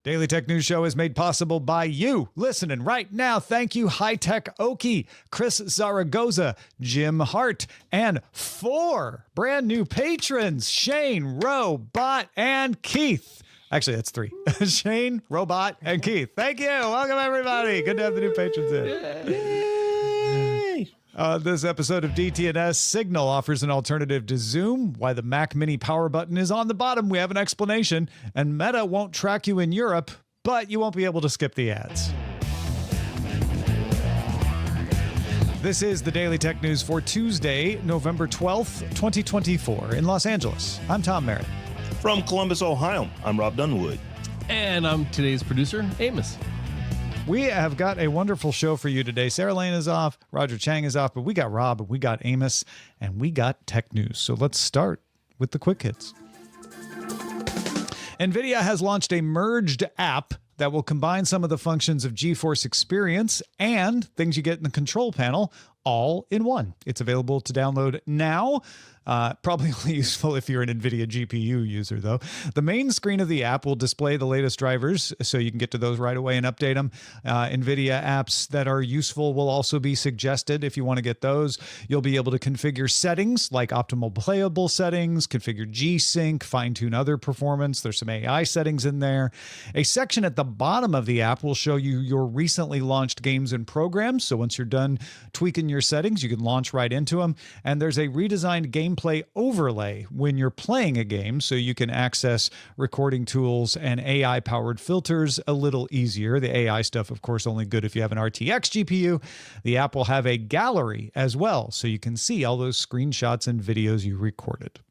Daily Tech News Show is made possible by you listening right now. Thank you, High Tech Okie, Chris Zaragoza, Jim Hart, and 4 brand new patrons, Shane, Robb, and Keith. Actually, that's 3. Shane, Robb, and Keith. Thank you. Welcome, everybody. Good to have the new patrons in. Yay! This episode of DTNS, Signal offers an alternative to Zoom. Why the Mac Mini power button is on the bottom, we have an explanation. And Meta won't track you in Europe, but you won't be able to skip the ads. This is the Daily Tech News for Tuesday, November 12th, 2024 in Los Angeles. I'm Tom Merritt. From Columbus, Ohio, I'm Robb Dunewood. And I'm today's producer, Amos. We have got a wonderful show for you today. Sarah Lane is off, Roger Chang is off, but we got Robb, we got Amos, and we got tech news. So let's start with the quick hits. NVIDIA has launched a merged app that will combine some of the functions of GeForce Experience and things you get in the control panel all in one. It's available to download now. Probably only useful if you're an NVIDIA GPU user, though. The main screen of the app will display the latest drivers, so you can get to those right away and update them. NVIDIA apps that are useful will also be suggested if you want to get those. You'll be able to configure settings like optimal playable settings, configure G-Sync, fine-tune other performance. There's some AI settings in there. A section at the bottom of the app will show you your recently launched games and programs. So once you're done tweaking your settings, you can launch right into them. And there's a redesigned gameplay overlay when you're playing a game, so you can access recording tools and AI-powered filters a little easier. The AI stuff, of course, only good if you have an RTX GPU. The app will have a gallery as well, so you can see all those screenshots and videos you recorded.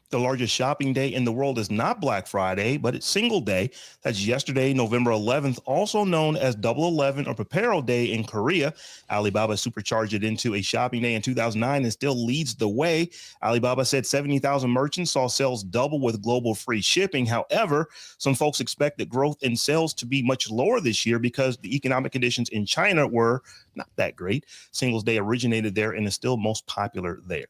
The largest shopping day in the world is not Black Friday, but it's Single Day. That's yesterday, November 11th, also known as Double 11 or Preparo Day in Korea. Alibaba supercharged it into a shopping day in 2009 and still leads the way. Alibaba said 70,000 merchants saw sales double with global free shipping. However, some folks expect that growth in sales to be much lower this year because the economic conditions in China were not that great. Singles Day originated there and is still most popular there.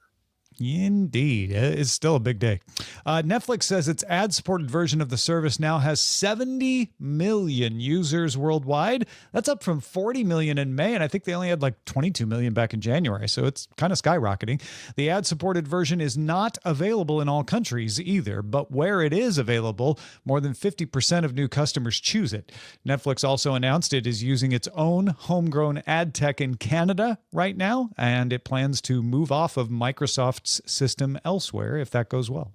Indeed. It's still a big day. Netflix says its ad-supported version of the service now has 70 million users worldwide. That's up from 40 million in May, and I think they only had like 22 million back in January, so it's kind of skyrocketing. The ad-supported version is not available in all countries either, but where it is available, more than 50% of new customers choose it. Netflix also announced it is using its own homegrown ad tech in Canada right now, and it plans to move off of Microsoft's system elsewhere if that goes well.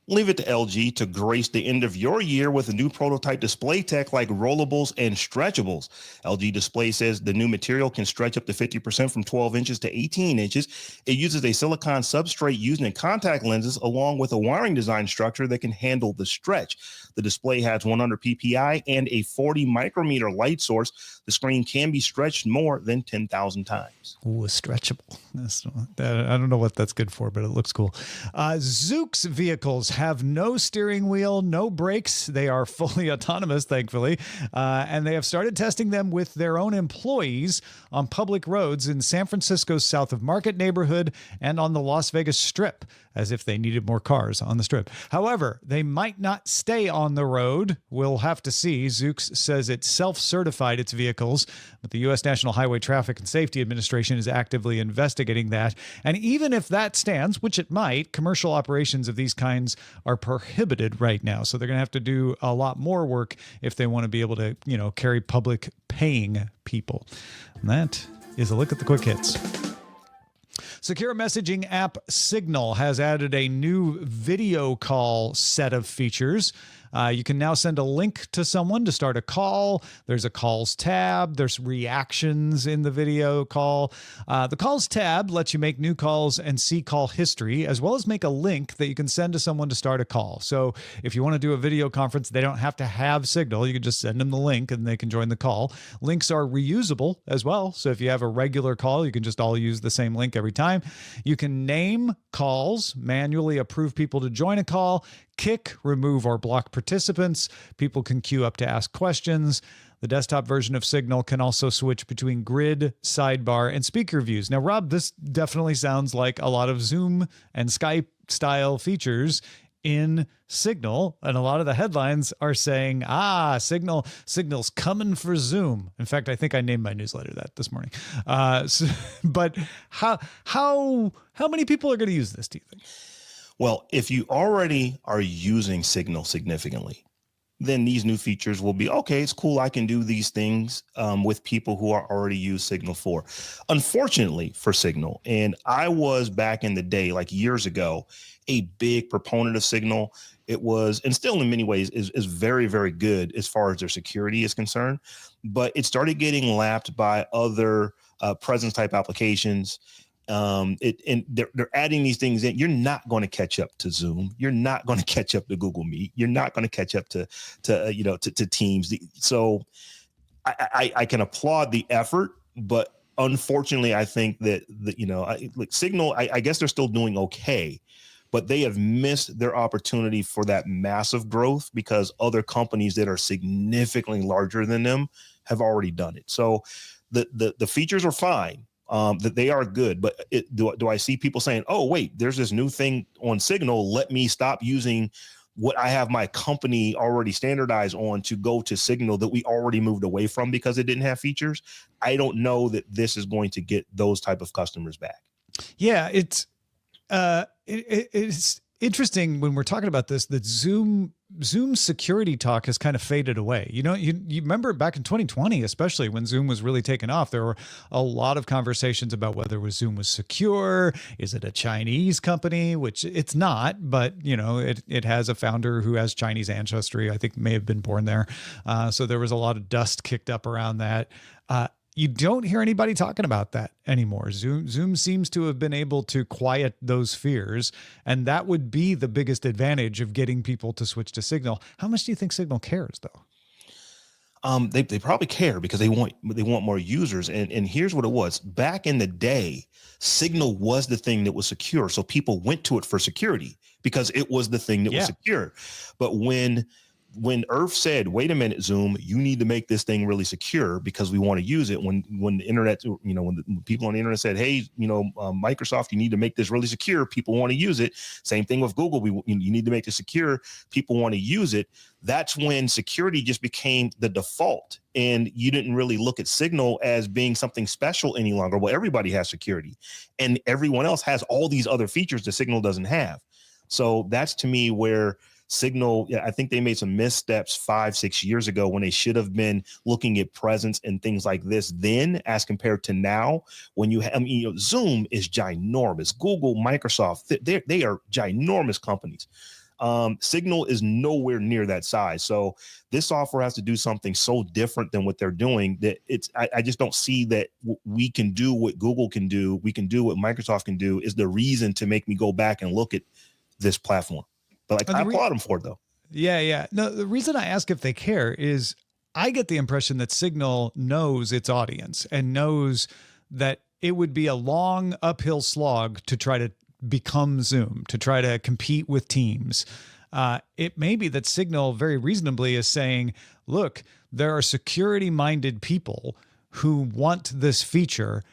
Leave it to LG to grace the end of your year with a new prototype display tech like rollables and stretchables. LG Display says the new material can stretch up to 50% from 12 inches to 18 inches. It uses a silicon substrate used in contact lenses along with a wiring design structure that can handle the stretch. The display has 100 ppi and a 40 micrometer light source. The screen can be stretched more than 10,000 times. Ooh, a stretchable. I don't know what that's good for, but it looks cool. Zoox vehicles have no steering wheel, no brakes. They are fully autonomous, thankfully. And they have started testing them with their own employees on public roads in San Francisco's South of Market neighborhood and on the Las Vegas Strip, as if they needed more cars on the Strip. However, they might not stay on the road. We'll have to see. Zoox says it self-certified its vehicles, but the U.S. National Highway Traffic and Safety Administration is actively investigating that. And even if that stands, which it might, commercial operations of these kinds are prohibited right now. So they're going to have to do a lot more work if they want to be able to, carry public paying people. And that is a look at the quick hits. Secure messaging app Signal has added a new video call set of features. You can now send a link to someone to start a call. There's a calls tab. There's reactions in the video call. The calls tab lets you make new calls and see call history, as well as make a link that you can send to someone to start a call. So if you want to do a video conference, they don't have to have Signal. You can just send them the link and they can join the call. Links are reusable as well. So if you have a regular call, you can just all use the same link every time. You can name calls, manually approve people to join a call, kick, remove, or block participants. People can queue up to ask questions. The desktop version of Signal can also switch between grid, sidebar, and speaker views. Now, Robb, this definitely sounds like a lot of Zoom and Skype style features in Signal, and a lot of the headlines are saying, Signal's coming for Zoom. In fact, I think I named my newsletter that this morning. But how many people are going to use this, do you think? Well, if you already are using Signal significantly, then these new features will be, okay, it's cool. I can do these things with people who are already used Signal for. Unfortunately for Signal, and I was back in the day, like years ago, a big proponent of Signal. It was, and still in many ways is very, very good as far as their security is concerned, but it started getting lapped by other presence type applications. And they're adding these things in. You're not going to catch up to Zoom. You're not going to catch up to Google Meet. You're not going to catch up to Teams. So I can applaud the effort, but unfortunately, I think that Signal, I guess they're still doing okay, but they have missed their opportunity for that massive growth because other companies that are significantly larger than them have already done it. So the features are fine. That they are good, but do I see people saying, oh, wait, there's this new thing on Signal. Let me stop using what I have my company already standardized on to go to Signal that we already moved away from because it didn't have features. I don't know that this is going to get those type of customers back. Yeah, it's interesting when we're talking about this, that Zoom's security talk has kind of faded away. You remember back in 2020, especially when Zoom was really taking off, there were a lot of conversations about whether Zoom was secure. Is it a Chinese company? Which it's not, but it has a founder who has Chinese ancestry. I think may have been born there. So there was a lot of dust kicked up around that. You don't hear anybody talking about that anymore. Zoom seems to have been able to quiet those fears, and that would be the biggest advantage of getting people to switch to Signal. How much do you think Signal cares, though? They probably care because they want more users. And here's what it was. Back in the day, Signal was the thing that was secure. So people went to it for security because it was the thing that was secure. But when Earth said, wait a minute, Zoom, you need to make this thing really secure because we want to use it. When the internet, when people on the internet said, hey, Microsoft, you need to make this really secure. People want to use it. Same thing with Google. You need to make it secure. People want to use it. That's when security just became the default. And you didn't really look at Signal as being something special any longer. Well, everybody has security and everyone else has all these other features that Signal doesn't have. So that's to me where Signal, I think they made some missteps 5-6 years ago when they should have been looking at presence and things like this then as compared to now when Zoom is ginormous. Google, Microsoft, they are ginormous companies. Signal is nowhere near that size. So this software has to do something so different than what they're doing that I just don't see that we can do what Google can do. We can do what Microsoft can do is the reason to make me go back and look at this platform. But I applaud them for it, though. Yeah. No, the reason I ask if they care is I get the impression that Signal knows its audience and knows that it would be a long uphill slog to try to become Zoom, to try to compete with Teams. It may be that Signal very reasonably is saying, look, there are security-minded people who want this feature.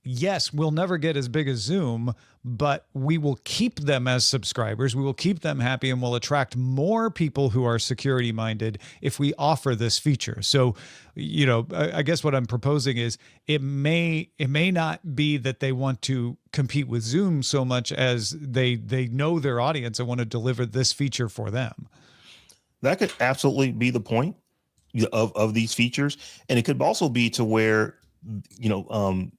Yes, we'll never get as big as Zoom, but we will keep them as subscribers. We will keep them happy and we'll attract more people who are security minded if we offer this feature. So, I guess what I'm proposing is it may not be that they want to compete with Zoom so much as they know their audience and want to deliver this feature for them. That could absolutely be the point of these features. And it could also be to where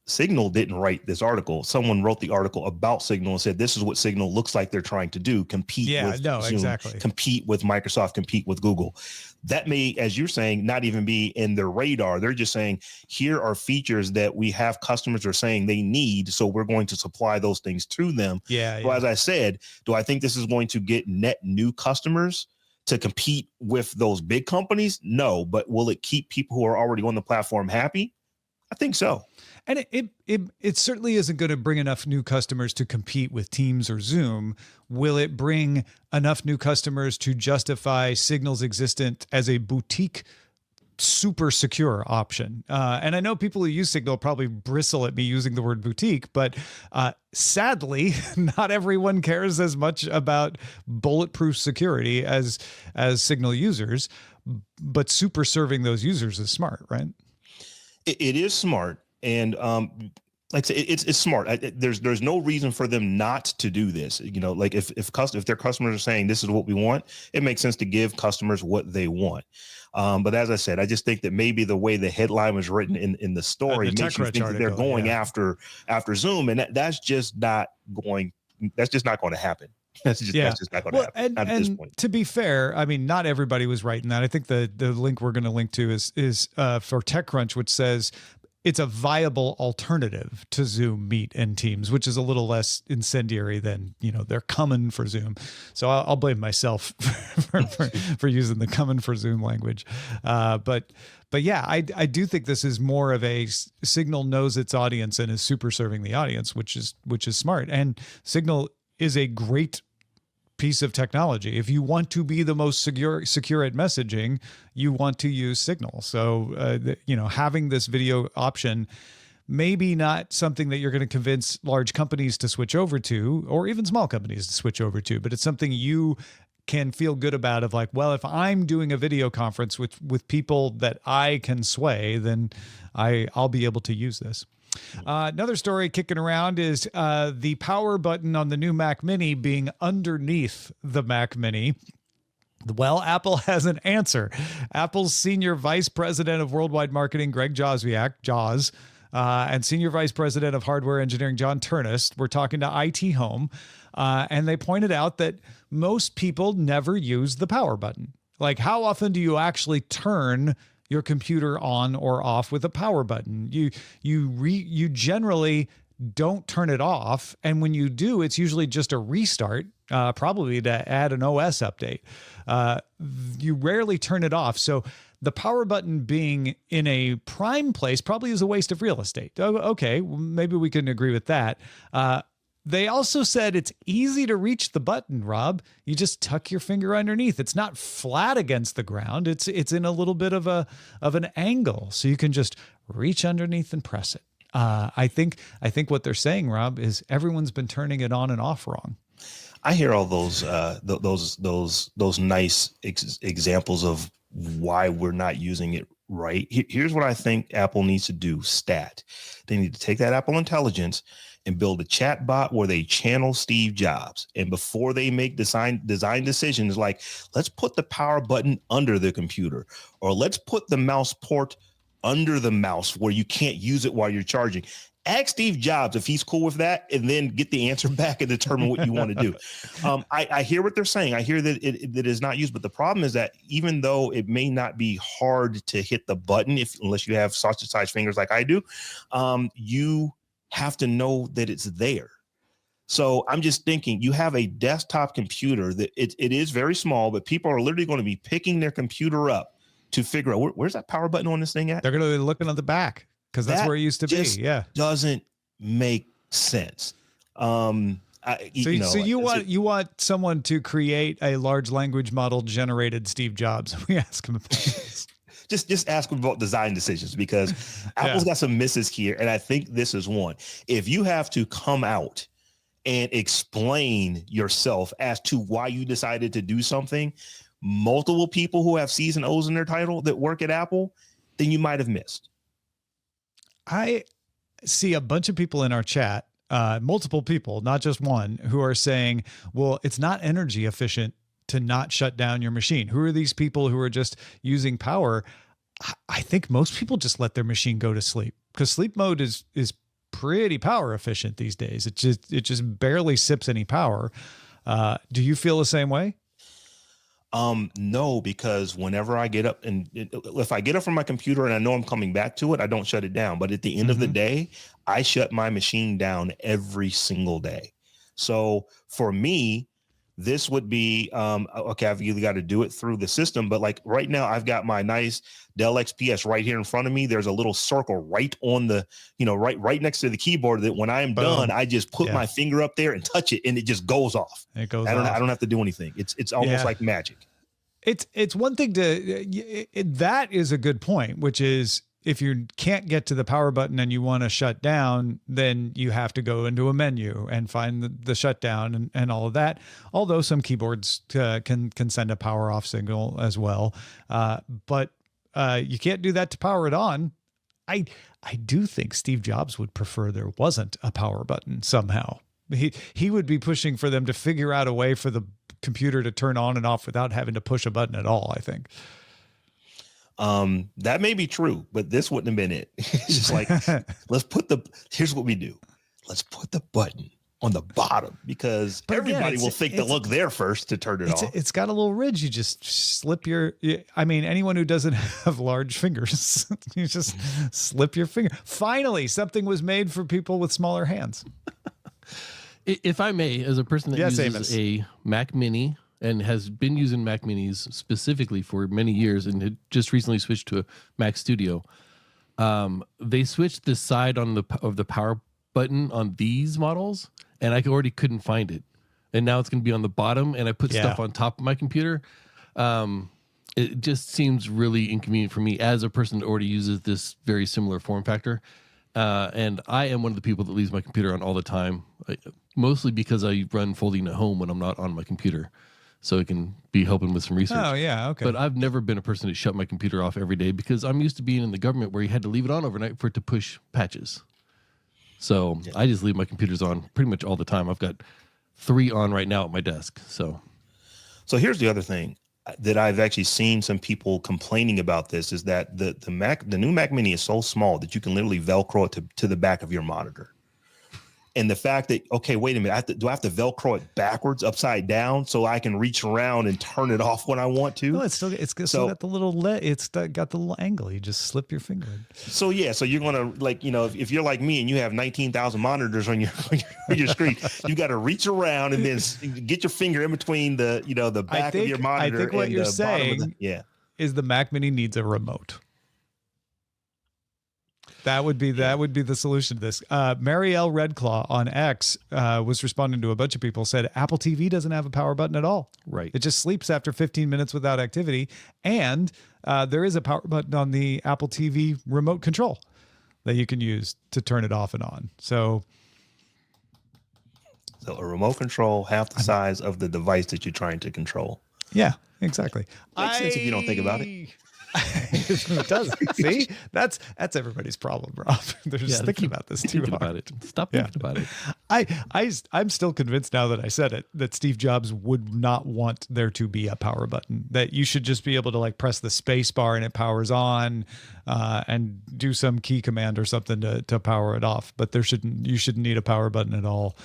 Signal didn't write this article. Someone wrote the article about Signal and said, this is what Signal looks like they're trying to do. Compete with Zoom, exactly. Compete with Microsoft, compete with Google. That may, as you're saying, not even be in their radar. They're just saying, here are features that we have customers are saying they need. So we're going to supply those things to them. So as I said, do I think this is going to get net new customers to compete with those big companies? No, but will it keep people who are already on the platform happy? I think so. And it certainly isn't going to bring enough new customers to compete with Teams or Zoom. Will it bring enough new customers to justify Signal's existence as a boutique super secure option. And I know people who use Signal probably bristle at me using the word boutique, but sadly, not everyone cares as much about bulletproof security as Signal users, but super serving those users is smart, right? It is smart. And like I said, it's smart. There's no reason for them not to do this. Like if their customers are saying this is what we want, it makes sense to give customers what they want. But as I said, I just think that maybe the way the headline was written in the story makes you think that they're going after Zoom, and that's just not going to happen. That's just not going to happen. Not at this point. To be fair, I mean, not everybody was right in that. I think the link we're going to link to is for TechCrunch, which says it's a viable alternative to Zoom, Meet, and Teams, which is a little less incendiary than, they're coming for Zoom. So I'll blame myself for using the coming for Zoom language. But yeah, I do think this is more of a Signal knows its audience and is super serving the audience, which is smart. And Signal is a great piece of technology. If you want to be the most secure at messaging, you want to use Signal. So, having this video option, maybe not something that you're going to convince large companies to switch over to, or even small companies to switch over to, but it's something you can feel good about of like, well, if I'm doing a video conference with people that I can sway, then I'll be able to use this. Another story kicking around is the power button on the new Mac Mini being underneath the Mac Mini. Well, Apple has an answer. Apple's Senior Vice President of Worldwide Marketing, Greg Jaws, and Senior Vice President of Hardware Engineering, John Turnus, were talking to IT Home, and they pointed out that most people never use the power button. Like, how often do you actually turn your computer on or off with a power button? You generally don't turn it off, and when you do, it's usually just a restart, probably to add an OS update. You rarely turn it off, so the power button being in a prime place probably is a waste of real estate. Okay, well, maybe we can agree with that. They also said it's easy to reach the button, Rob. You just tuck your finger underneath. It's not flat against the ground. It's in a little bit of an angle, so you can just reach underneath and press it. I think what they're saying, Rob, is everyone's been turning it on and off wrong. I hear all those nice examples of why we're not using it right. Here's what I think Apple needs to do. They need to take that Apple Intelligence and build a chat bot where they channel Steve Jobs. And before they make design decisions, like, let's put the power button under the computer, or let's put the mouse port under the mouse where you can't use it while you're charging. Ask Steve Jobs if he's cool with that, and then get the answer back and determine what you want to do. I hear what they're saying. I hear that it is not used, but the problem is that even though it may not be hard to hit the button, unless you have sausage-sized fingers like I do, you have to know that it's there. So I'm just thinking, you have a desktop computer that it is very small, but people are literally going to be picking their computer up to figure out where's that power button on this thing at. They're going to be looking at the back because that's where it used to be. Yeah, doesn't make sense. So you want someone to create a large language model generated Steve Jobs? We ask him about this. Just ask them about design decisions, because Apple's got some misses here, and I think this is one. If you have to come out and explain yourself as to why you decided to do something, multiple people who have C's and O's in their title that work at Apple, then you might have missed. I see a bunch of people in our chat, multiple people, not just one, who are saying, well, it's not energy efficient to not shut down your machine. Who are these people who are just using power? I think most people just let their machine go to sleep, because sleep mode is pretty power efficient these days. It just barely sips any power. Do you feel the same way? No, because whenever I get up, and if I get up from my computer and I know I'm coming back to it, I don't shut it down. But at the end of the day, I shut my machine down every single day. So for me, this would be, okay, I've either got to do it through the system, but like right now I've got my nice Dell XPS right here in front of me. There's a little circle right on the, right next to the keyboard, that when I am done, I just put my finger up there and touch it, and it just goes off. It goes I off. don't have to do anything. It's almost like magic. It's one thing that is a good point, which is if you can't get to the power button and you want to shut down, then you have to go into a menu and find the shutdown and all of that. Although some keyboards can send a power off signal as well. But you can't do that to power it on. I do think Steve Jobs would prefer there wasn't a power button somehow. He would be pushing for them to figure out a way for the computer to turn on and off without having to push a button at all, I think. That may be true, but this wouldn't have been it. It's just like, here's what we do. Let's put the button on the bottom because everybody will think to look there first to turn it off. It's got a little ridge. You just slip anyone who doesn't have large fingers, you just slip your finger. Finally, something was made for people with smaller hands. If I may, as a person that uses Amos. a Mac Mini and has been using Mac Minis specifically for many years and had just recently switched to a Mac Studio, they switched the side of the power button on these models, and I already couldn't find it. And now it's going to be on the bottom, and I put stuff on top of my computer. It just seems really inconvenient for me as a person that already uses this very similar form factor. And I am one of the people that leaves my computer on all the time, mostly because I run folding at home when I'm not on my computer. So it can be helping with some research. Oh, yeah, okay. But I've never been a person to shut my computer off every day because I'm used to being in the government where you had to leave it on overnight for it to push patches. So I just leave my computers on pretty much all the time. I've got 3 on right now at my desk. So here's the other thing that I've actually seen some people complaining about this is that the new Mac Mini is so small that you can literally Velcro it to the back of your monitor. And the fact that, okay, wait a minute, do I have to Velcro it backwards, upside down, so I can reach around and turn it off when I want to? No, it's still got the little it's got the little angle. You just slip your finger in. So you're gonna if you're like me and you have 19,000 monitors on your screen, you got to reach around and then get your finger in between the back of your monitor. I think what and you're the saying bottom of is the Mac Mini needs a remote. That would be the solution to this. Marielle Redclaw on X was responding to a bunch of people, said Apple TV doesn't have a power button at all. Right. It just sleeps after 15 minutes without activity. And there is a power button on the Apple TV remote control that you can use to turn it off and on. So a remote control half the size of the device that you're trying to control. Yeah, exactly. Makes sense if you don't think about it. It does. See, that's everybody's problem, Rob. They're just thinking about this too hard. About it. Stop thinking about it. I'm still convinced now that I said it that Steve Jobs would not want there to be a power button. That you should just be able to like press the space bar and it powers on, and do some key command or something to power it off. But you shouldn't need a power button at all.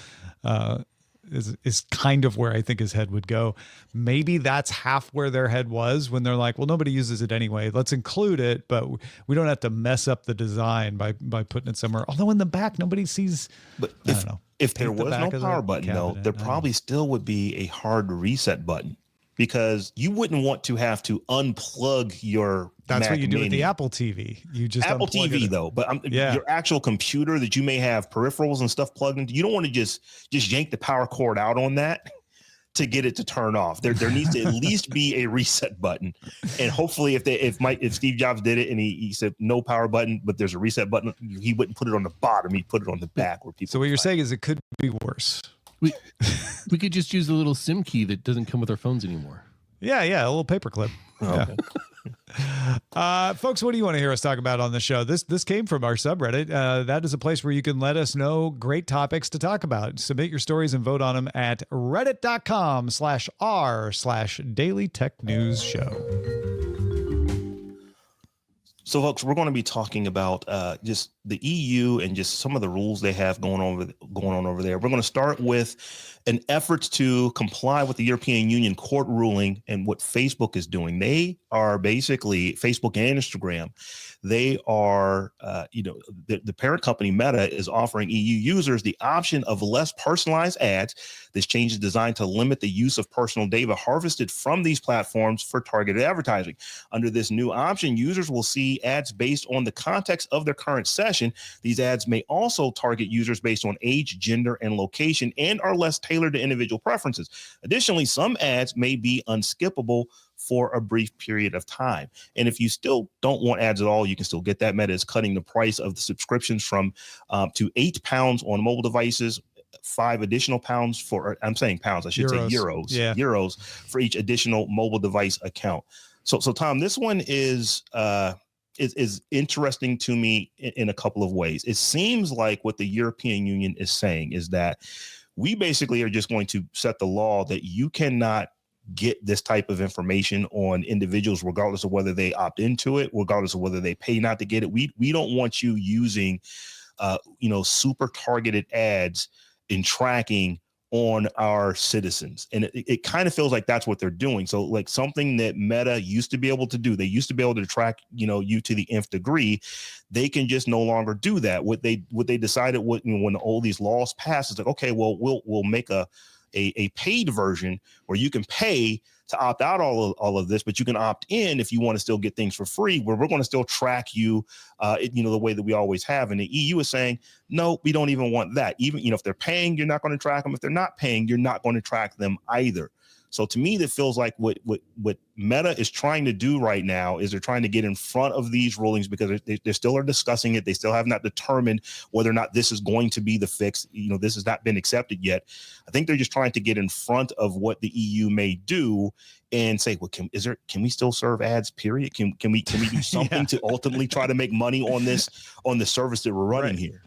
Is kind of where I think his head would go. Maybe that's half where their head was when they're like, well, nobody uses it anyway. Let's include it, but we don't have to mess up the design by putting it somewhere. Although in the back, nobody sees. But I don't know. If there was no power button, though, there probably still would be a hard reset button because you wouldn't want to have to unplug your. That's Mac what you do Mini. with the Apple TV. You just Apple TV though, but your actual computer that you may have peripherals and stuff plugged into, you don't want to just yank the power cord out on that to get it to turn off. There needs to at least be a reset button. And hopefully if Steve Jobs did it and he said no power button, but there's a reset button, he wouldn't put it on the bottom. He'd put it on the back where people. So what you're saying is it could be worse. We could just use a little SIM key that doesn't come with our phones anymore. Yeah, a little paperclip. Oh, okay. Folks, what do you want to hear us talk about on the show? This came from our subreddit. That is a place where you can let us know great topics to talk about. Submit your stories and vote on them at reddit.com/r/Daily Tech News Show. So, folks, we're going to be talking about just the EU and just some of the rules they have going on over there. We're going to start with an effort to comply with the European Union court ruling and what Facebook is doing. They are basically Facebook and Instagram. They are, the parent company Meta is offering EU users the option of less personalized ads. This change is designed to limit the use of personal data harvested from these platforms for targeted advertising. Under this new option, users will see ads based on the context of their current session. These ads may also target users based on age, gender, and location and are less tailored to individual preferences. Additionally, some ads may be unskippable for a brief period of time. And if you still don't want ads at all, you can still get that. Meta is cutting the price of the subscriptions from to £8 on mobile devices, 5 additional pounds for, I'm saying pounds, I should say euros, euros for each additional mobile device account. So Tom, this one is interesting to me in a couple of ways. It seems like what the European Union is saying is that we basically are just going to set the law that you cannot get this type of information on individuals, regardless of whether they opt into it, regardless of whether they pay not to get it. We don't want you using, super targeted ads in tracking on our citizens. And it kind of feels like that's what they're doing. So like something that Meta used to be able to do, they used to be able to track, you to the nth degree. They can just no longer do that. What they decided when all these laws passed is like, okay, well, we'll make a paid version where you can pay to opt out all of this, but you can opt in if you want to still get things for free, where we're going to still track you, the way that we always have. And the EU is saying, no, we don't even want that. Even, if they're paying, you're not going to track them. If they're not paying, you're not going to track them either. So to me, that feels like what Meta is trying to do right now is they're trying to get in front of these rulings because they still are discussing it. They still have not determined whether or not this is going to be the fix. This has not been accepted yet. I think they're just trying to get in front of what the EU may do and say, well, can we still serve ads, period? Can we do something to ultimately try to make money on the service that we're running here?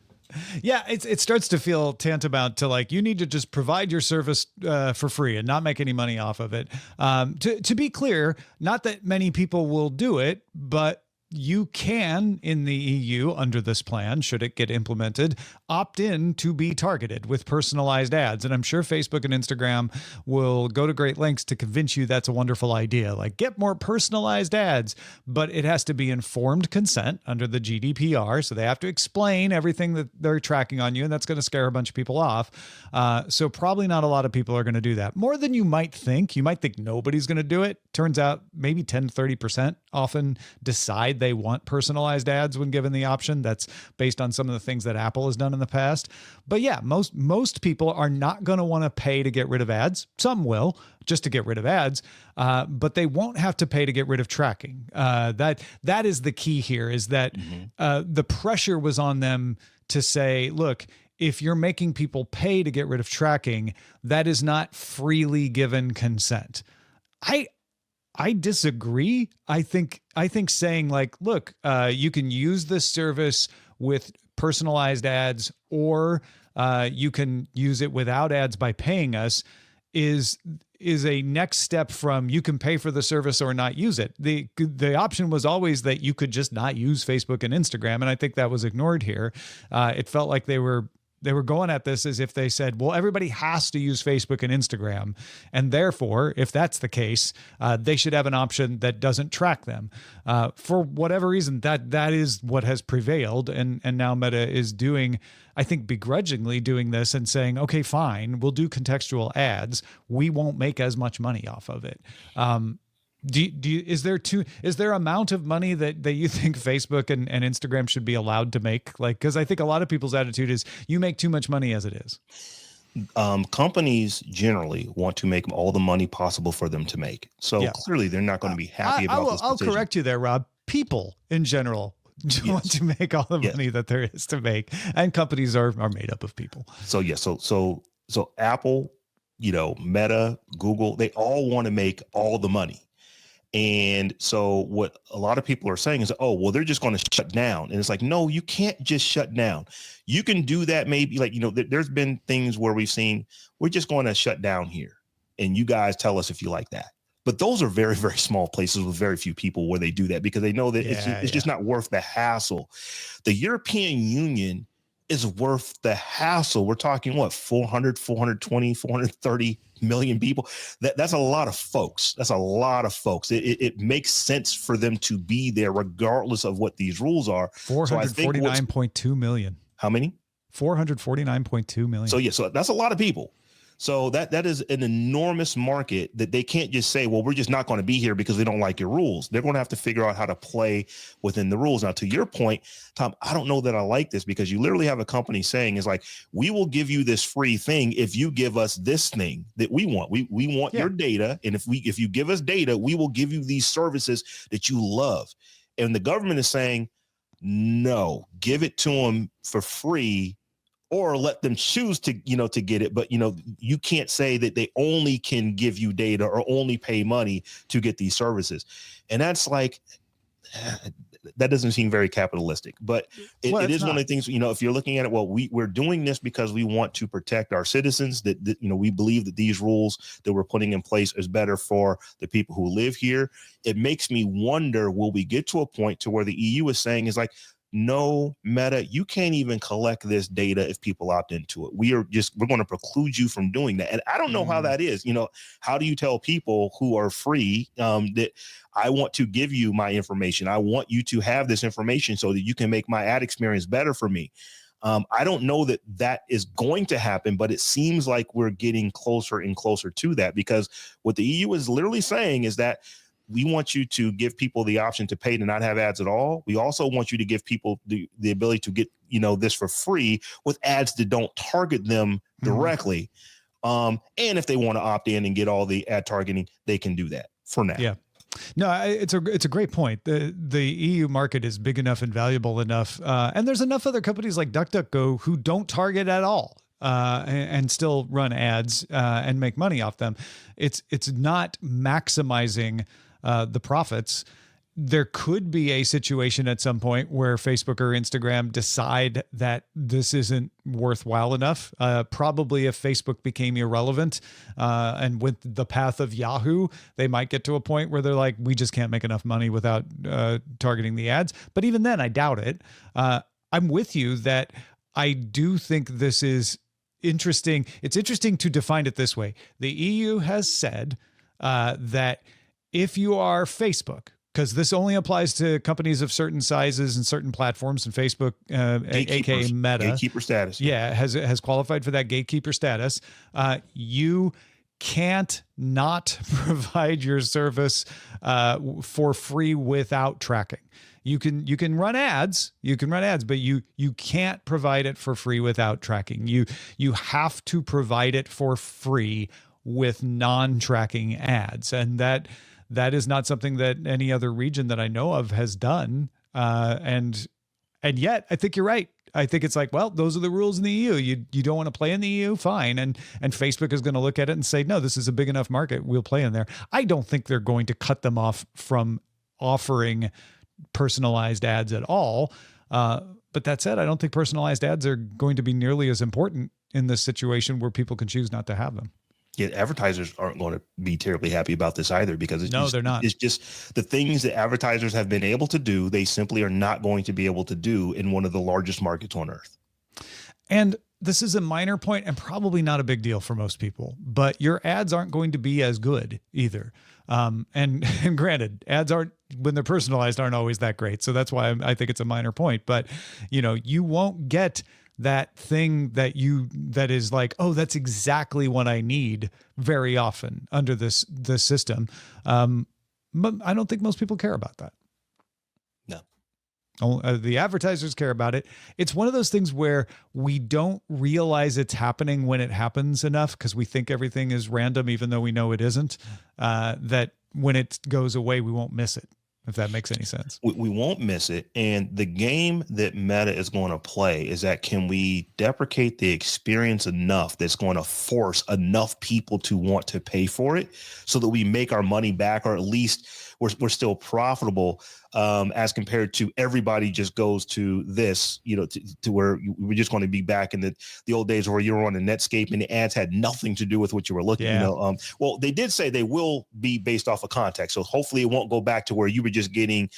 Yeah, it starts to feel tantamount to like you need to just provide your service for free and not make any money off of it. To be clear, not that many people will do it, but you can, in the EU, under this plan, should it get implemented, opt in to be targeted with personalized ads. And I'm sure Facebook and Instagram will go to great lengths to convince you that's a wonderful idea. Like, get more personalized ads, but it has to be informed consent under the GDPR. So they have to explain everything that they're tracking on you, and that's going to scare a bunch of people off. So probably not a lot of people are going to do that. More than you might think. You might think nobody's going to do it. Turns out maybe 10, 30% often decide they want personalized ads when given the option. That's based on some of the things that Apple has done in the past. But yeah, most people are not going to want to pay to get rid of ads. Some will, just to get rid of ads, but they won't have to pay to get rid of tracking. That is the key here, is that the pressure was on them to say, look, if you're making people pay to get rid of tracking, that is not freely given consent. I disagree. I think saying like, look, you can use this service with personalized ads, or you can use it without ads by paying us is a next step from you can pay for the service or not use it. The option was always that you could just not use Facebook and Instagram, and I think that was ignored here. It felt like they were going at this as if they said, well, everybody has to use Facebook and Instagram, and therefore, if that's the case, they should have an option that doesn't track them. For whatever reason, that is what has prevailed, and now Meta is doing, I think, begrudgingly doing this and saying, okay, fine, we'll do contextual ads. We won't make as much money off of it. Is there amount of money that you think Facebook and Instagram should be allowed to make? Like, because I think a lot of people's attitude is you make too much money as it is. Companies generally want to make all the money possible for them to make. So clearly they're not going to be happy about this decision. I'll correct you there, Rob. People in general want to make all the money that there is to make, and companies are made up of people. So so Apple, Meta, Google, they all want to make all the money. And so what a lot of people are saying is, oh, well, they're just going to shut down. And it's like, no, you can't just shut down. You can do that. Maybe like, there's been things where we've seen, we're just going to shut down here. And you guys tell us if you like that. But those are very, very small places with very few people where they do that because they know that it's just not worth the hassle. The European Union is worth the hassle. We're talking 400, 420, 430 million people. That's a lot of folks. That's a lot of folks. It makes sense for them to be there regardless of what these rules are. 449.2 million. How many? 449.2 million. So that's a lot of people. So that is an enormous market that they can't just say, well, we're just not going to be here because they don't like your rules. They're going to have to figure out how to play within the rules. Now, to your point, Tom, I don't know that I like this, because you literally have a company saying, is like, we will give you this free thing if you give us this thing that we want. We want your data. And if you give us data, we will give you these services that you love. And the government is saying, no, give it to them for free, or let them choose to, to get it. But, you can't say that they only can give you data or only pay money to get these services. And that's like, that doesn't seem very capitalistic, but it is one of the things, if you're looking at it, well, we're doing this because we want to protect our citizens, that we believe that these rules that we're putting in place is better for the people who live here. It makes me wonder, will we get to a point to where the EU is saying, is like, no, Meta, you can't even collect this data if people opt into it. We're going to preclude you from doing that. And I don't know how that is. How do you tell people who are free that I want to give you my information? I want you to have this information so that you can make my ad experience better for me. I don't know that is going to happen, but it seems like we're getting closer and closer to that, because what the EU is literally saying is that we want you to give people the option to pay to not have ads at all. We also want you to give people the ability to get, this for free with ads that don't target them directly. And if they want to opt in and get all the ad targeting, they can do that for now. Yeah. No, it's a great point. The EU market is big enough and valuable enough. And there's enough other companies like DuckDuckGo who don't target at all. And still run ads and make money off them. It's not maximizing the profits. There could be a situation at some point where Facebook or Instagram decide that this isn't worthwhile enough. Probably if Facebook became irrelevant and went the path of Yahoo, they might get to a point where they're like, we just can't make enough money without targeting the ads. But even then, I doubt it. I'm with you that I do think this is interesting. It's interesting to define it this way. The EU has said that if you are Facebook, because this only applies to companies of certain sizes and certain platforms, and Facebook, aka Meta, gatekeeper status, has qualified for that gatekeeper status. You can't not provide your service for free without tracking. You can run ads, but you can't provide it for free without tracking. You have to provide it for free with non-tracking ads, and that is not something that any other region that I know of has done. And yet, I think you're right. I think it's like, well, those are the rules in the EU. You don't want to play in the EU, fine. And Facebook is going to look at it and say, no, this is a big enough market. We'll play in there. I don't think they're going to cut them off from offering personalized ads at all. But that said, I don't think personalized ads are going to be nearly as important in this situation where people can choose not to have them. Yeah, advertisers aren't going to be terribly happy about this either, because they're not. It's just the things that advertisers have been able to do, they simply are not going to be able to do in one of the largest markets on earth. And this is a minor point and probably not a big deal for most people, but your ads aren't going to be as good either. And granted, ads when they're personalized, aren't always that great. So that's why I think it's a minor point, but you won't get that thing that is like, oh, that's exactly what I need very often under this system. But I don't think most people care about that. No. The advertisers care about it. It's one of those things where we don't realize it's happening when it happens enough, because we think everything is random, even though we know it isn't, that when it goes away, we won't miss it. If that makes any sense. We won't miss it. And the game that Meta is going to play is that, can we deprecate the experience enough that's going to force enough people to want to pay for it so that we make our money back, or at least we're still profitable, as compared to everybody just goes to this, to where we're just going to be back in the old days where you were on a Netscape and the ads had nothing to do with what you were looking. Well, they did say they will be based off of context, so hopefully it won't go back to where you were just getting,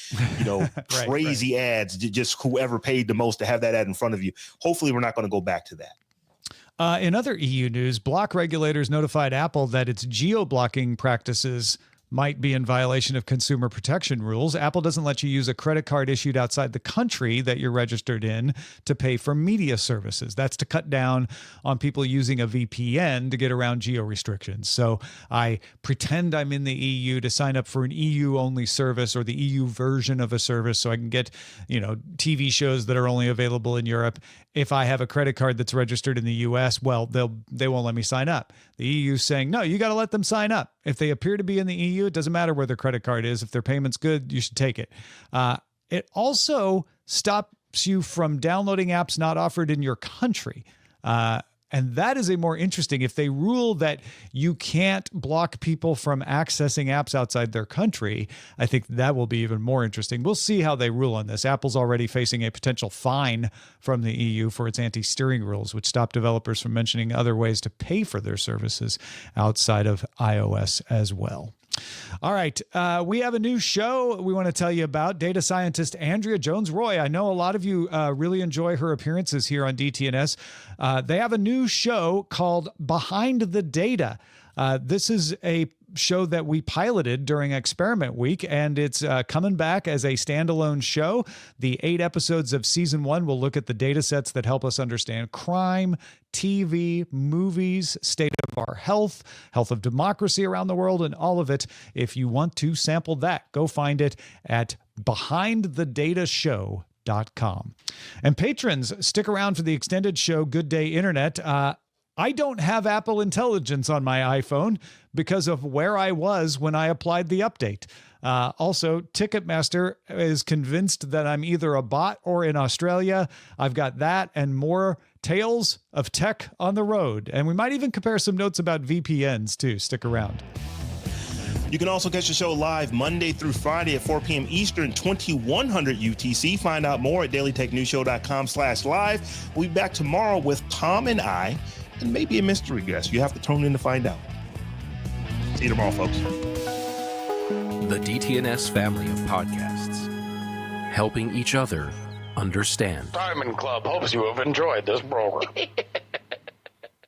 crazy ads, just whoever paid the most to have that ad in front of you. Hopefully we're not going to go back to that. In other EU news, block regulators notified Apple that its geo-blocking practices might be in violation of consumer protection rules. Apple doesn't let you use a credit card issued outside the country that you're registered in to pay for media services. That's to cut down on people using a VPN to get around geo restrictions. So I pretend I'm in the EU to sign up for an EU-only service or the EU version of a service so I can get, TV shows that are only available in Europe. If I have a credit card that's registered in the US, well, they won't let me sign up. The EU's saying, no, you got to let them sign up. If they appear to be in the EU, it doesn't matter where their credit card is. If their payment's good, you should take it. It also stops you from downloading apps not offered in your country. And that is a more interesting. If they rule that you can't block people from accessing apps outside their country, I think that will be even more interesting. We'll see how they rule on this. Apple's already facing a potential fine from the EU for its anti-steering rules, which stop developers from mentioning other ways to pay for their services outside of iOS as well. All right. We have a new show we want to tell you about. Data scientist Andrea Jones-Roy. I know a lot of you really enjoy her appearances here on DTNS. They have a new show called Behind the Data. This is a show that we piloted during Experiment Week, and it's coming back as a standalone show. The 8 episodes of season 1 will look at the data sets that help us understand crime, TV, movies, state of our health of democracy around the world, and all of it. If you want to sample that, go find it at behindthedatashow.com. And patrons, stick around for the extended show, Good Day Internet. I don't have Apple Intelligence on my iPhone because of where I was when I applied the update. Also, Ticketmaster is convinced that I'm either a bot or in Australia. I've got that and more tales of tech on the road. And we might even compare some notes about VPNs too. Stick around. You can also catch the show live Monday through Friday at 4 p.m. Eastern, 2100 UTC. Find out more at dailytechnewsshow.com/live. We'll be back tomorrow with Tom and I, and maybe a mystery guest. You have to tune in to find out. See you tomorrow, folks. The DTNS family of podcasts, helping each other understand. Diamond Club hopes you have enjoyed this program.